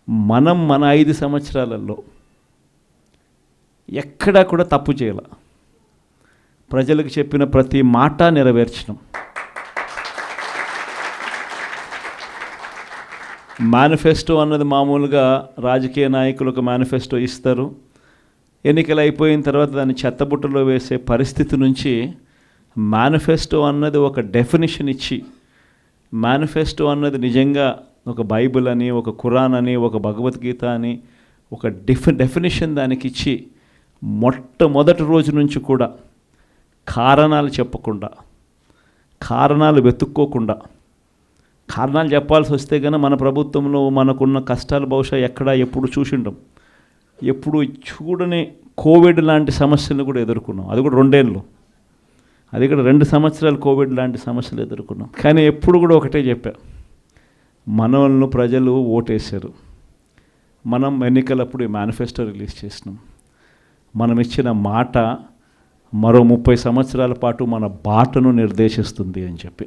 మనం మన 5 సంవత్సరాలలో ఎక్కడా కూడా తప్పు చేయాల. ప్రజలకు చెప్పిన ప్రతి మాట నెరవేర్చడం. మేనిఫెస్టో అన్నది మామూలుగా రాజకీయ నాయకులు ఒక మేనిఫెస్టో ఇస్తారు, ఎన్నికలు అయిపోయిన తర్వాత దాన్ని చెత్తబుట్టలో వేసే పరిస్థితి నుంచి మేనిఫెస్టో అన్నది ఒక డెఫినిషన్ ఇచ్చి, మేనిఫెస్టో అన్నది నిజంగా ఒక బైబిల్ అని, ఒక ఖురాన్ అని, ఒక భగవద్గీత అని ఒక డెఫినిషన్ దానికి ఇచ్చి మొట్టమొదటి రోజు నుంచి కూడా కారణాలు చెప్పకుండా, కారణాలు వెతుక్కోకుండా, కారణాలు చెప్పాల్సి వస్తే కనుక మన ప్రభుత్వంలో మనకున్న కష్టాలు బహుశా ఎక్కడ ఎప్పుడు చూసిండం. ఎప్పుడు చూడని కోవిడ్ లాంటి సమస్యలను కూడా ఎదుర్కొన్నాం. అది కూడా 2 ఏళ్ళు, అది కూడా 2 సంవత్సరాలు కోవిడ్ లాంటి సమస్యలు ఎదుర్కొన్నాం. కానీ ఎప్పుడు కూడా ఒకటే చెప్పా, మనల్ని ప్రజలు ఓటేశారు. మనం ఎన్నికలప్పుడు ఈ మేనిఫెస్టో రిలీజ్ చేసినాం. మనం ఇచ్చిన మాట మరో 30 సంవత్సరాల పాటు మన బాటను నిర్దేశిస్తుంది అని చెప్పి.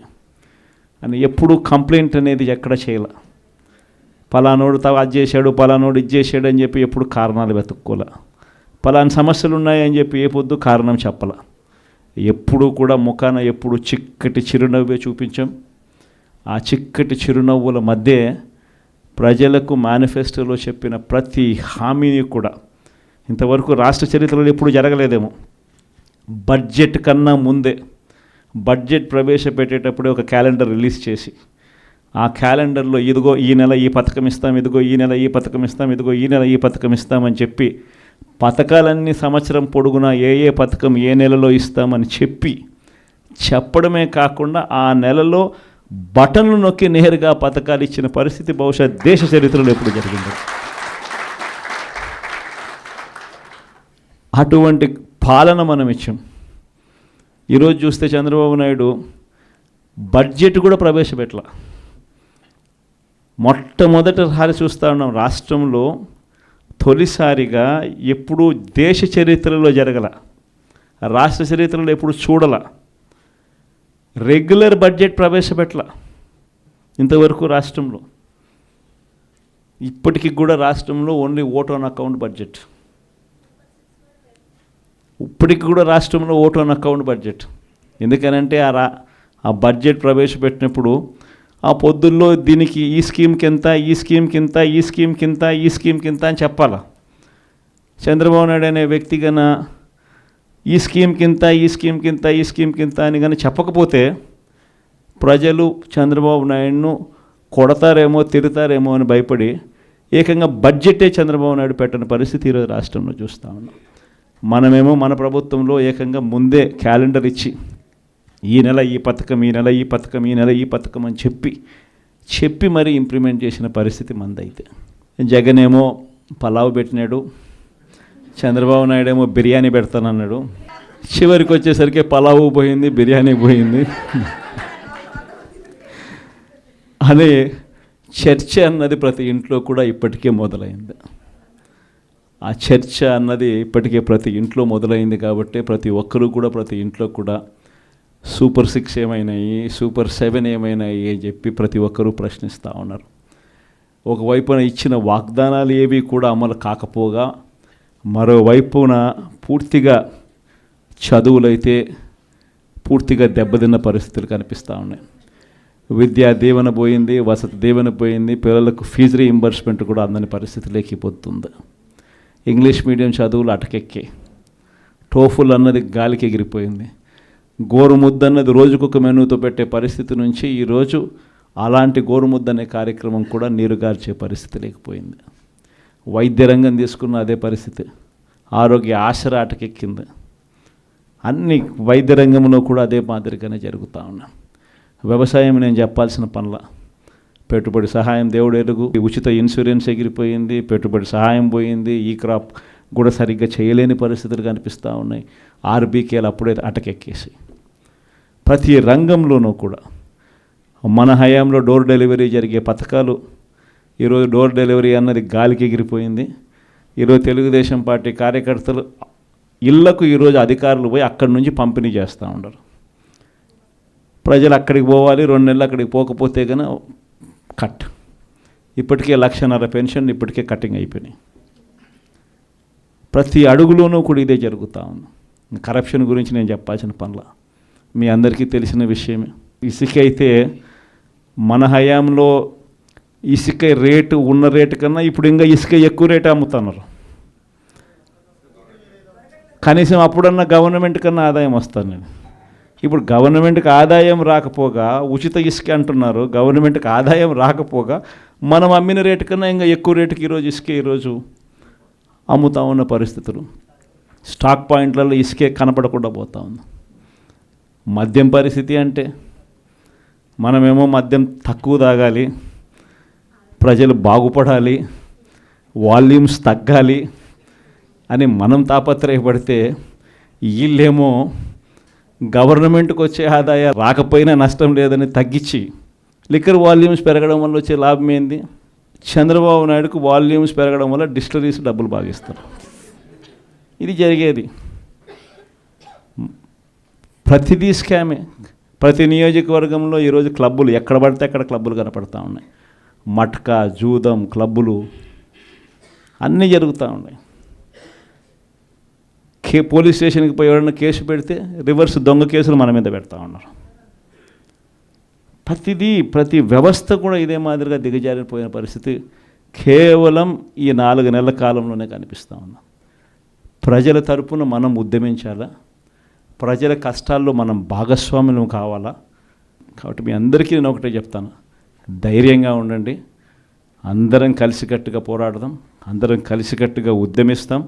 అని ఎప్పుడు కంప్లైంట్ అనేది ఎక్కడ చేయాల. పలానోడు అది చేశాడు, పలానోడు ఇది చేశాడు అని చెప్పి ఎప్పుడు కారణాలు వెతుక్కోలే. పలానా సమస్యలు ఉన్నాయని చెప్పి ఏ పొద్దు కారణం చెప్పాల. ఎప్పుడు కూడా ముఖాన ఎప్పుడు చిక్కటి చిరునవ్వే చూపించాం. ఆ చిక్కటి చిరునవ్వుల మధ్య ప్రజలకు మేనిఫెస్టోలో చెప్పిన ప్రతి హామీని కూడా ఇంతవరకు రాష్ట్ర చరిత్రలో ఎప్పుడు జరగలేదేమో. బడ్జెట్ కన్నా ముందే, బడ్జెట్ ప్రవేశపెట్టేటప్పుడే ఒక క్యాలెండర్ రిలీజ్ చేసి, ఆ క్యాలెండర్లో ఇదిగో ఈ నెల ఈ పథకం ఇస్తాం, ఇదిగో ఈ నెల ఈ పథకం ఇస్తాం, ఇదిగో ఈ నెల ఈ పథకం ఇస్తామని చెప్పి పథకాలన్నీ సంవత్సరం పొడుగునా ఏ పథకం ఏ నెలలో ఇస్తామని చెప్పడమే కాకుండా ఆ నెలలో బటన్లు నొక్కి నేరుగా పథకాలు ఇచ్చిన పరిస్థితి బహుశా దేశ చరిత్రలో ఎప్పుడు జరిగింది. అటువంటి పాలన మనం ఇచ్చాం. ఈరోజు చూస్తే చంద్రబాబు నాయుడు బడ్జెట్ కూడా ప్రవేశపెట్టల. మొట్టమొదటిసారి చూస్తూ ఉన్నాం రాష్ట్రంలో, తొలిసారిగా ఎప్పుడూ దేశ చరిత్రలో జరగల, రాష్ట్ర చరిత్రలో ఎప్పుడు చూడల, రెగ్యులర్ బడ్జెట్ ప్రవేశపెట్టల ఇంతవరకు రాష్ట్రంలో. ఇప్పటికి కూడా రాష్ట్రంలో only vote on account budget. ఇప్పటికి కూడా రాష్ట్రంలో ఓట్ ఆన్ అకౌంట్ బడ్జెట్. ఎందుకనంటే ఆ బడ్జెట్ ప్రవేశపెట్టినప్పుడు ఆ పొద్దుల్లో దీనికి ఈ స్కీమ్కి ఎంత, ఈ స్కీమ్కి ఎంత, ఈ స్కీమ్కి ఎంత, ఈ స్కీమ్కి ఎంత అని చెప్పాలా. చంద్రబాబు నాయుడు అనే వ్యక్తి కన్నా ఈ స్కీమ్కి ఇంత, ఈ స్కీమ్కి ఇంత, ఈ స్కీమ్కి ఇంత అని కానీ చెప్పకపోతే ప్రజలు చంద్రబాబు నాయుడును కొడతారేమో, తిడతారేమో అని భయపడి ఏకంగా బడ్జెటే చంద్రబాబు నాయుడు పెట్టని పరిస్థితి ఈరోజు రాష్ట్రంలో చూస్తూ ఉన్నాం. మనమేమో మన ప్రభుత్వంలో ఏకంగా ముందే క్యాలెండర్ ఇచ్చి ఈ నెల ఈ పథకం, ఈ నెల ఈ పథకం, ఈ నెల ఈ పథకం అని చెప్పి మరీ ఇంప్లిమెంట్ చేసిన పరిస్థితి మందైతే. జగన్ ఏమో పలావ్ పెట్టినాడు, చంద్రబాబు నాయుడు ఏమో బిర్యానీ పెడతానన్నాడు. చివరికి వచ్చేసరికి పలావు పోయింది, బిర్యానీ పోయింది. అదే చర్చ అన్నది ప్రతి ఇంట్లో కూడా ఇప్పటికే మొదలైంది. ఆ చర్చ అన్నది ఇప్పటికే ప్రతి ఇంట్లో మొదలైంది కాబట్టి ప్రతి ఒక్కరూ కూడా ప్రతి ఇంట్లో కూడా సూపర్ 6 ఏమైనాయి, సూపర్ 7 ఏమైనాయి అని చెప్పి ప్రతి ఒక్కరూ ప్రశ్నిస్తూ ఉన్నారు. ఒకవైపున ఇచ్చిన వాగ్దానాలు ఏవి కూడా అమలు కాకపోగా, మరోవైపున పూర్తిగా చదువులైతే పూర్తిగా దెబ్బతిన్న పరిస్థితులు కనిపిస్తూ ఉన్నాయి. విద్యా దీవెన పోయింది, వసతి దీవెన పోయింది, పిల్లలకు ఫీజు రీయింబర్స్మెంట్ కూడా అందని పరిస్థితిలోకి పోతుంది. ఇంగ్లీష్ మీడియం చదువులు అటకెక్కి, టోఫుల్ అన్నది గాలికి ఎగిరిపోయింది. గోరుముద్ద అన్నది రోజుకొక మెనూతో పెట్టే పరిస్థితి నుంచి ఈరోజు అలాంటి గోరుముద్ద అనే కార్యక్రమం కూడా నీరుగార్చే పరిస్థితి లేకపోయింది. వైద్య రంగం తీసుకున్న అదే పరిస్థితి, ఆరోగ్య ఆసరా అటకెక్కింది. అన్ని వైద్య రంగంలో కూడా అదే మాదిరిగానే జరుగుతూ ఉన్నాయి. వ్యవసాయం నేను చెప్పాల్సిన పనుల, పెట్టుబడి సహాయం దేవుడు ఎరుగు, ఉచిత ఇన్సూరెన్స్ ఎగిరిపోయింది, పెట్టుబడి సహాయం పోయింది, ఈ క్రాప్ కూడా సరిగ్గా చేయలేని పరిస్థితులు కనిపిస్తూ ఉన్నాయి. ఆర్బీకేలు అప్పుడే అటకెక్కేసి ప్రతి రంగంలోనూ కూడా మన హయాంలో డోర్ డెలివరీ జరిగే పథకాలు ఈరోజు డోర్ డెలివరీ అన్నది గాలికి ఎగిరిపోయింది. ఈరోజు తెలుగుదేశం పార్టీ కార్యకర్తలు ఇళ్లకు ఈరోజు అధికారులు పోయి అక్కడి నుంచి పంపిణీ చేస్తూ ఉండరు. ప్రజలు అక్కడికి పోవాలి, 2 నెలలు అక్కడికి పోకపోతే కనుక కట్. ఇప్పటికే 1,50,000 పెన్షన్ ఇప్పటికే కటింగ్ అయిపోయినాయి. ప్రతి అడుగులోనూ కూడా ఇదే జరుగుతూ ఉంది. కరప్షన్ గురించి నేను చెప్పాల్సిన పనుల మీ అందరికీ తెలిసిన విషయమే. ఇసుక అయితే మన హయాంలో ఇసుక రేటు ఉన్న రేటు కన్నా ఇప్పుడు ఇంకా ఇసుక ఎక్కువ రేటు అమ్ముతున్నారు. కనీసం అప్పుడన్నా గవర్నమెంట్ కన్నా ఆదాయం వస్తాను నేను. ఇప్పుడు గవర్నమెంట్కి ఆదాయం రాకపోగా ఉచిత ఇసుక అంటున్నారు. గవర్నమెంట్కి ఆదాయం రాకపోగా మనం అమ్మిన రేటు కన్నా ఇంకా ఎక్కువ రేటుకి ఈరోజు ఇసుక ఈరోజు అమ్ముతా ఉన్న పరిస్థితులు. స్టాక్ పాయింట్లలో ఇసుకే కనపడకుండా పోతా ఉంది. మద్యం పరిస్థితి అంటే మనమేమో మద్యం తక్కువ తాగాలి, ప్రజలు బాగుపడాలి, వాల్యూమ్స్ తగ్గాలి అని మనం తాపత్రయపడితే వీళ్ళేమో గవర్నమెంట్కి వచ్చే ఆదాయం రాకపోయినా నష్టం లేదని తగ్గించి లిక్కర్ వాల్యూమ్స్ పెరగడం వల్ల వచ్చే లాభం ఏంది? చంద్రబాబు నాయుడుకు వాల్యూమ్స్ పెరగడం వల్ల డిస్టిలరీస్ డబ్బులు భాగిస్తారు. ఇది జరిగేది. ప్రతిదీ స్కామే. ప్రతి నియోజకవర్గంలో ఈరోజు క్లబ్బులు ఎక్కడ పడితే అక్కడ క్లబ్బులు కనపడతా ఉన్నాయి. మట్కా, జూదం క్లబ్బులు అన్నీ జరుగుతూ ఉన్నాయి. పోలీస్ స్టేషన్కి పోయి ఎవరైనా కేసు పెడితే రివర్స్ దొంగ కేసులు మన మీద పెడతా ఉన్నారు. ప్రతి వ్యవస్థ కూడా ఇదే మాదిరిగా దిగజారిపోయిన పరిస్థితి కేవలం ఈ 4 నెలల కాలంలోనే కనిపిస్తూ ఉన్నాం. ప్రజల తరపున మనం ఉద్యమించాలా, ప్రజల కష్టాల్లో మనం భాగస్వాములం కావాలా. కాబట్టి మీ అందరికీ నేను ఒకటే చెప్తాను, ధైర్యంగా ఉండండి. అందరం కలిసికట్టుగా పోరాడదాం, అందరం కలిసికట్టుగా ఉద్యమిస్తాం.